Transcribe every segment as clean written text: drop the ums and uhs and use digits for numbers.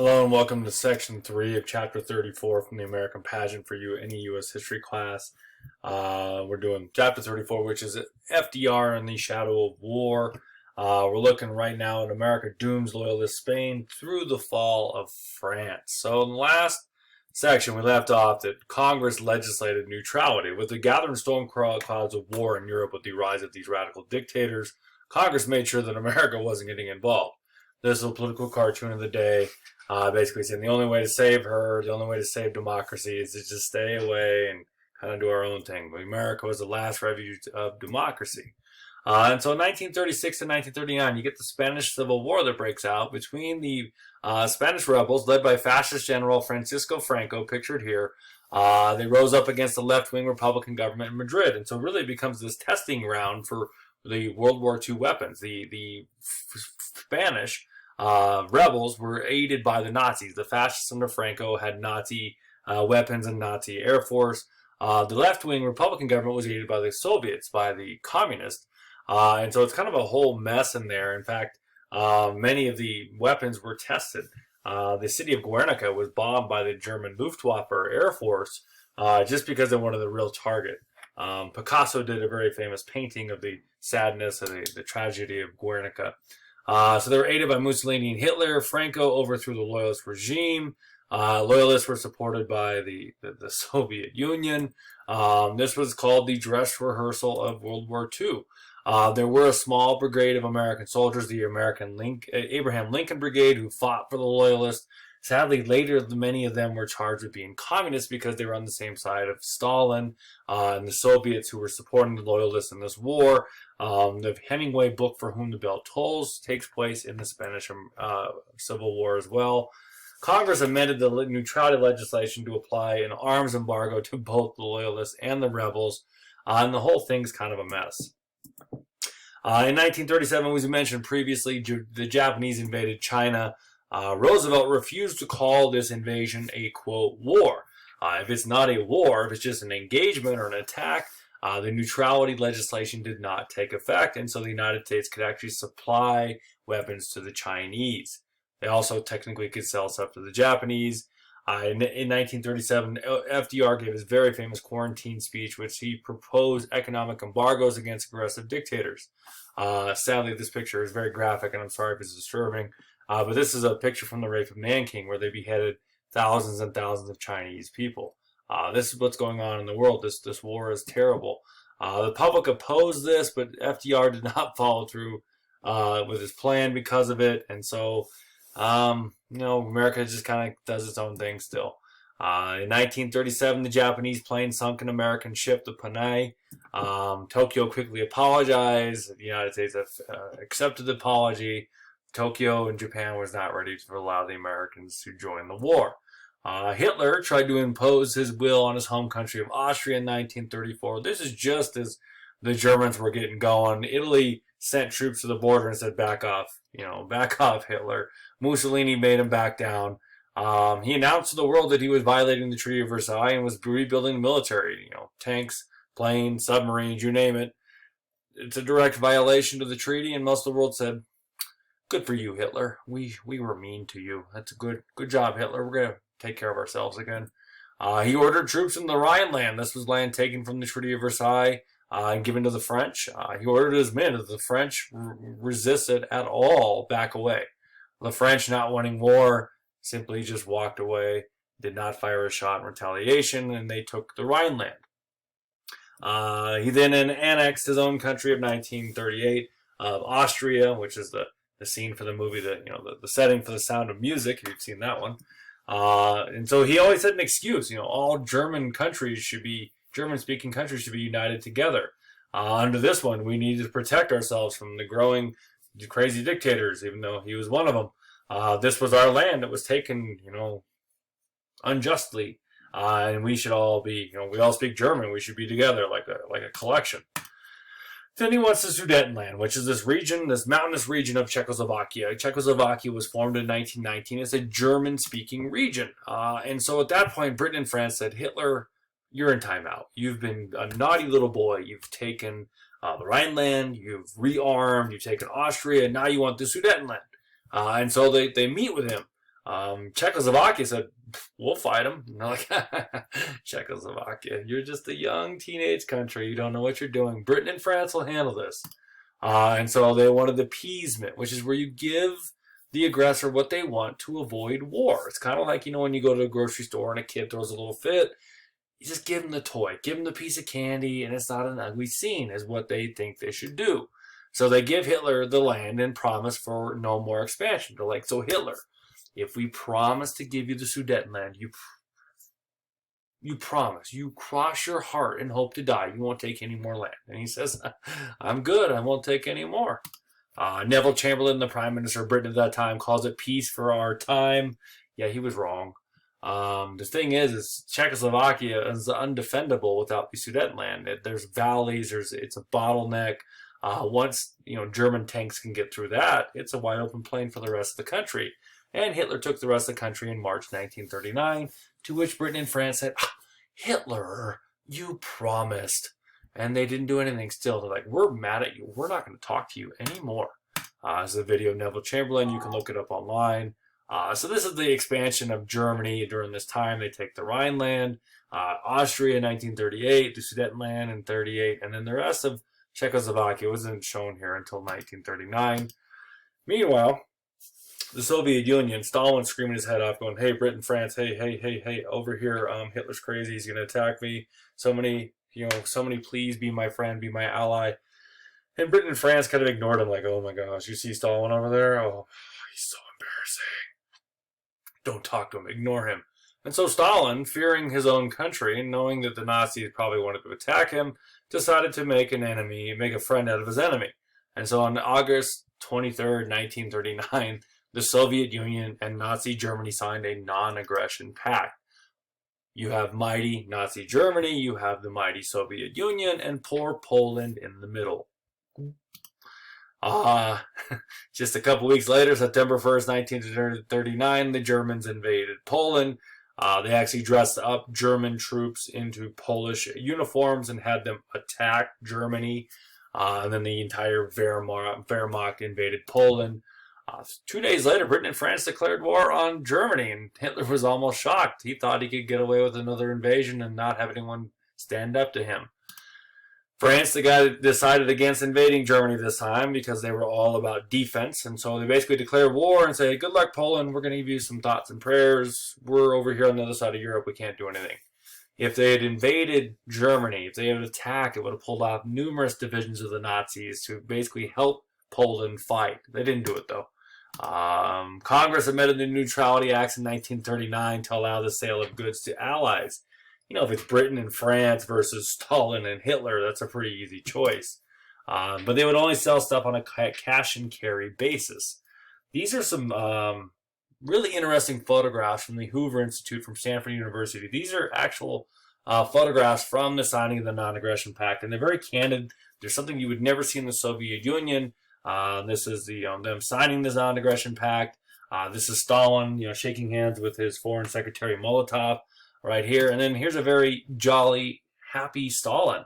Hello and welcome to Section 3 of Chapter 34 from the American Pageant for You, any U.S. history class. We're doing Chapter 34, which is FDR in the Shadow of War. We're looking right now at America dooms Loyalist Spain through the fall of France. So in the last section, we left off that Congress legislated neutrality. With the gathering storm clouds of war in Europe with the rise of these radical dictators, Congress made sure that America wasn't getting involved. This is a political cartoon of the day. Basically saying the only way to save her, the only way to save democracy is to just stay away and kind of do our own thing. But America was the last refuge of democracy. And so in 1936 and 1939, you get the Spanish Civil War that breaks out between the Spanish rebels led by fascist General Francisco Franco, pictured here. They rose up against the left-wing Republican government in Madrid. And so it really becomes this testing ground for the World War II weapons. The Spanish rebels were aided by the Nazis. The fascists under Franco had Nazi weapons and Nazi air force. The left-wing Republican government was aided by the Soviets, by the communists. And so it's kind of a whole mess in there. In fact, many of the weapons were tested. The city of Guernica was bombed by the German Luftwaffe Air Force just because they wanted the real target. Picasso did a very famous painting of the sadness of the tragedy of Guernica. So they were aided by Mussolini and Hitler. Franco overthrew the Loyalist regime. Loyalists were supported by the Soviet Union. This was called the dress rehearsal of World War II. There were a small brigade of American soldiers, the Abraham Lincoln Brigade, who fought for the Loyalists. Sadly, later, many of them were charged with being communists because they were on the same side of Stalin and the Soviets who were supporting the Loyalists in this war. The Hemingway book, For Whom the Bell Tolls, takes place in the Spanish Civil War as well. Congress amended the neutrality legislation to apply an arms embargo to both the Loyalists and the rebels, and the whole thing's kind of a mess. In 1937, as we mentioned previously, the Japanese invaded China. Roosevelt refused to call this invasion a, quote, war. If it's not a war, if it's just an engagement or an attack, the neutrality legislation did not take effect, and so the United States could actually supply weapons to the Chinese. They also technically could sell stuff to the Japanese. In 1937, FDR gave his very famous quarantine speech, which he proposed economic embargoes against aggressive dictators. Sadly, this picture is very graphic, and I'm sorry if it's disturbing. But this is a picture from the rape of Nanking, where they beheaded thousands and thousands of Chinese people. This is what's going on in the world. This war is terrible. The public opposed this, but FDR did not follow through with his plan because of it. And so, America just kind of does its own thing still. In 1937, the Japanese plane sunk an American ship, the Panay. Tokyo quickly apologized. The United States accepted the apology. Tokyo and Japan was not ready to allow the Americans to join the war. Hitler tried to impose his will on his home country of Austria in 1934. This is just as the Germans were getting going. Italy sent troops to the border and said, back off, back off, Hitler. Mussolini made him back down. He announced to the world that he was violating the Treaty of Versailles and was rebuilding the military, tanks, planes, submarines, you name it. It's a direct violation of the treaty, and most of the world said, good for you, Hitler. We were mean to you. That's a good job, Hitler. We're going to take care of ourselves again. He ordered troops in the Rhineland. This was land taken from the Treaty of Versailles and given to the French. He ordered his men. If the French resisted at all, back away. The French, not wanting war, simply just walked away, did not fire a shot in retaliation, and they took the Rhineland. He then annexed his own country of 1938 of Austria, which is the scene for the movie, the setting for The Sound of Music, if you've seen that one. And so he always had an excuse, all German-speaking countries should be united together. Under this one, we needed to protect ourselves from the growing crazy dictators, even though he was one of them. This was our land that was taken, unjustly. And we should all be, we all speak German, we should be together like a collection. Then he wants the Sudetenland, which is this region, this mountainous region of Czechoslovakia. Czechoslovakia was formed in 1919 as a German-speaking region. And so at that point, Britain and France said, Hitler, you're in timeout. You've been a naughty little boy. You've taken the Rhineland, you've rearmed, you've taken Austria, and now you want the Sudetenland. And so they meet with him. Czechoslovakia said, we'll fight them. And they're like, Czechoslovakia, you're just a young teenage country. You don't know what you're doing. Britain and France will handle this. And so they wanted appeasement, which is where you give the aggressor what they want to avoid war. It's kind of like, when you go to a grocery store and a kid throws a little fit, you just give them the toy, give them the piece of candy, and it's not an ugly scene, is what they think they should do. So they give Hitler the land and promise for no more expansion. They're like, so Hitler, if we promise to give you the Sudetenland, you promise, you cross your heart and hope to die, you won't take any more land. And he says, I'm good, I won't take any more. Neville Chamberlain, the Prime Minister of Britain at that time, calls it peace for our time. Yeah, he was wrong. The thing is Czechoslovakia is undefendable without the Sudetenland. There's valleys, it's a bottleneck. Once German tanks can get through that, it's a wide open plain for the rest of the country. And Hitler took the rest of the country in March 1939, to which Britain and France said, Hitler, you promised. And they didn't do anything still. They're like, we're mad at you. We're not going to talk to you anymore. This is a video of Neville Chamberlain. You can look it up online. So this is the expansion of Germany during this time. They take the Rhineland, Austria in 1938, the Sudetenland in 38, and then the rest of Czechoslovakia wasn't shown here until 1939. Meanwhile, the Soviet Union, Stalin screaming his head off, going, hey, Britain, France, hey, over here, Hitler's crazy, he's going to attack me. Somebody, please be my friend, be my ally. And Britain and France kind of ignored him, like, oh my gosh, you see Stalin over there? Oh, he's so embarrassing. Don't talk to him, ignore him. And so Stalin, fearing his own country, and knowing that the Nazis probably wanted to attack him, decided to make a friend out of his enemy. And so on August 23rd, 1939, the Soviet Union and Nazi Germany signed a non-aggression pact. You have mighty Nazi Germany, you have the mighty Soviet Union, and poor Poland in the middle. Just a couple weeks later, September 1st, 1939, the Germans invaded Poland. They actually dressed up German troops into Polish uniforms and had them attack Germany. And then the entire Wehrmacht invaded Poland. 2 days later, Britain and France declared war on Germany, and Hitler was almost shocked. He thought he could get away with another invasion and not have anyone stand up to him. France decided against invading Germany this time because they were all about defense, and so they basically declared war and say, good luck, Poland, we're going to give you some thoughts and prayers. We're over here on the other side of Europe, we can't do anything. If they had invaded Germany, if they had attacked, it would have pulled off numerous divisions of the Nazis to basically help Poland fight. They didn't do it, though. Congress amended the Neutrality Acts in 1939 to allow the sale of goods to allies. If it's Britain and France versus Stalin and Hitler, that's a pretty easy choice. But they would only sell stuff on a cash and carry basis. These are some really interesting photographs from the Hoover Institute from Stanford University. These are actual photographs from the signing of the Non-Aggression Pact, and they're very candid. There's something you would never see in the Soviet Union. This is them signing this Non-Aggression Pact. This is Stalin, shaking hands with his Foreign Secretary Molotov right here. And then here's a very jolly, happy Stalin.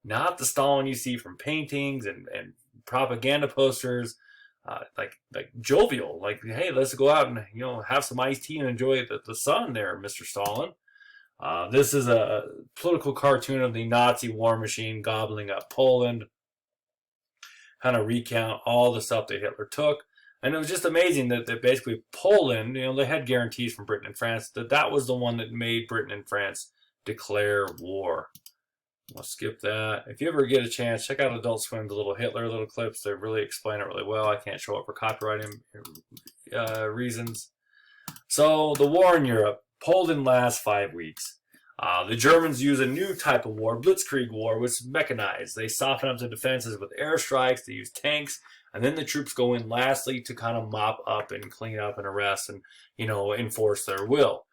Not the Stalin you see from paintings and propaganda posters. Like jovial, like, hey, let's go out and have some iced tea and enjoy the sun there, Mr. Stalin. This is a political cartoon of the Nazi war machine gobbling up Poland. Kind of recount all the stuff that Hitler took. And it was just amazing that basically Poland, they had guarantees from Britain and France that was the one that made Britain and France declare war. I'll skip that. If you ever get a chance, check out Adult Swim's little Hitler little clips. They really explain it really well. I can't show it for copyright reasons. So the war in Europe, Poland lasts 5 weeks. The Germans use a new type of war, Blitzkrieg war, which is mechanized. They soften up the defenses with airstrikes. They use tanks. And then the troops go in lastly to kind of mop up and clean up and arrest and, enforce their will.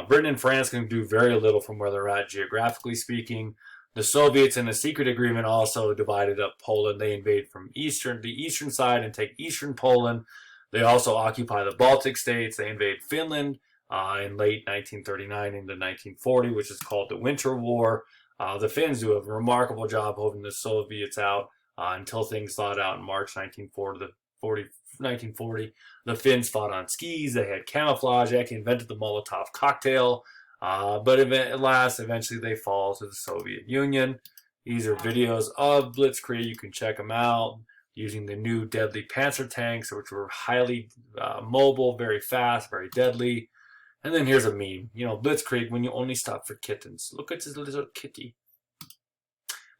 Britain and France can do very little from where they're at, geographically speaking. The Soviets, in a secret agreement, also divided up Poland. They invade from the eastern side and take eastern Poland. They also occupy the Baltic states. They invade Finland in late 1939 into 1940, which is called the Winter War. The Finns do a remarkable job holding the Soviets out until things thawed out in March 1940. 1940. The Finns fought on skis. They had camouflage. They actually invented the Molotov cocktail. But at last, eventually they fall to the Soviet Union. These are videos of Blitzkrieg. You can check them out using the new deadly Panzer tanks, which were highly mobile, very fast, very deadly. And then here's a meme. You know, Blitzkrieg, when you only stop for kittens. Look at this little kitty.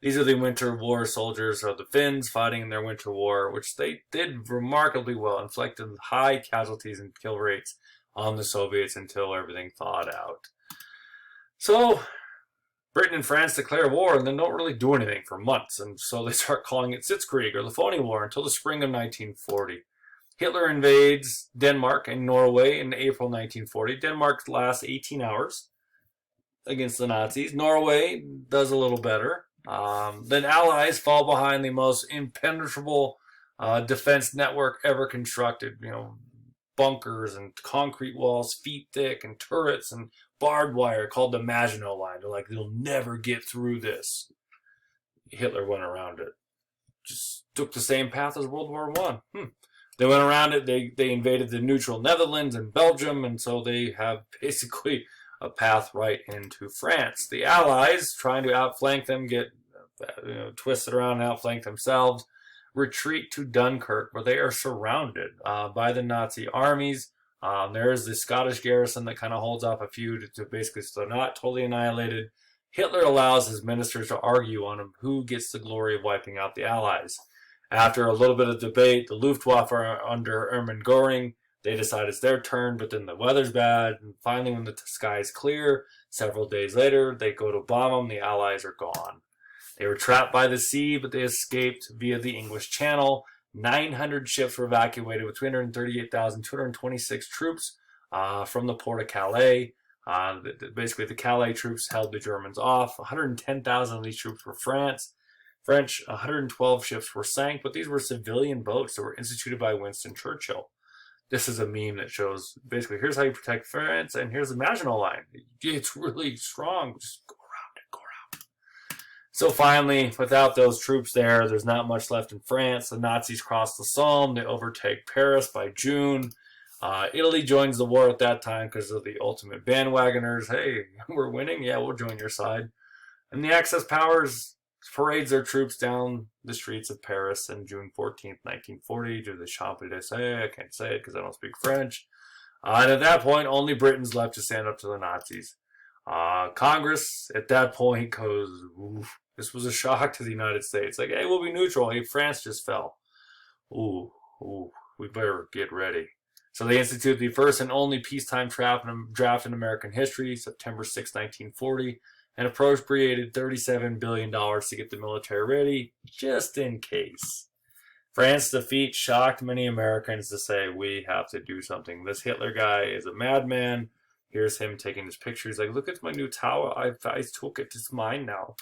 These are the Winter War soldiers of the Finns fighting in their Winter War, which they did remarkably well, inflicted high casualties and kill rates on the Soviets until everything thawed out. So, Britain and France declare war and then don't really do anything for months, and so they start calling it Sitzkrieg or the Phony War until the spring of 1940. Hitler invades Denmark and Norway in April 1940. Denmark lasts 18 hours against the Nazis. Norway does a little better. Then Allies fall behind the most impenetrable defense network ever constructed. You know, bunkers and concrete walls feet thick and turrets and barbed wire called the Maginot Line. They're like, they'll never get through this. Hitler went around it. Just took the same path as World War I. They went around it. They invaded the neutral Netherlands and Belgium, and so they have basically a path right into France. The Allies, trying to outflank them, get twisted around and outflank themselves, retreat to Dunkirk, where they are surrounded by the Nazi armies. There is the Scottish garrison that kind of holds off a few to basically, so they're not totally annihilated. Hitler allows his ministers to argue on who gets the glory of wiping out the Allies. After a little bit of debate, the Luftwaffe under Erwin Göring, they decide it's their turn, but then the weather's bad. And finally, when the sky is clear, several days later, they go to bomb them. The Allies are gone. They were trapped by the sea, but they escaped via the English Channel. 900 ships were evacuated with 238,226 troops from the port of Calais. Basically, the Calais troops held the Germans off. 110,000 of these troops were French. 112 ships were sank, but these were civilian boats that were instituted by Winston Churchill. This is a meme that shows, basically, here's how you protect France, and here's the Maginot Line. It's really strong. Just go around it, go around it. So finally, without those troops there's not much left in France. The Nazis cross the Somme. They overtake Paris by June. Italy joins the war at that time because of the ultimate bandwagoners. Hey, we're winning? Yeah, we'll join your side. And the Axis powers parades their troops down the streets of Paris on June 14th, 1940, to the Champs-Élysées. I can't say it because I don't speak French. And at that point, only Britain's left to stand up to the Nazis. Congress, at that point, goes, oof, this was a shock to the United States. Like, hey, we'll be neutral. Hey, France just fell. Ooh, we better get ready. So they instituted the first and only peacetime draft in American history, September 6, 1940. And appropriated $37 billion to get the military ready, just in case. France's defeat shocked many Americans to say, we have to do something. This Hitler guy is a madman. Here's him taking his picture. He's like, look at my new tower. I took it. It's mine now.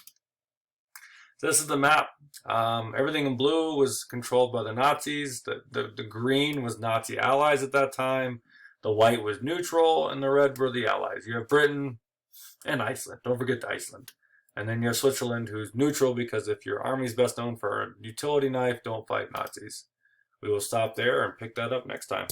So this is the map. Everything in blue was controlled by the Nazis. The green was Nazi allies at that time. The white was neutral, and the red were the allies. You have Britain and Iceland. Don't forget Iceland. And then you have Switzerland, who's neutral, because if your army's best known for a utility knife, don't fight Nazis. We will stop there and pick that up next time.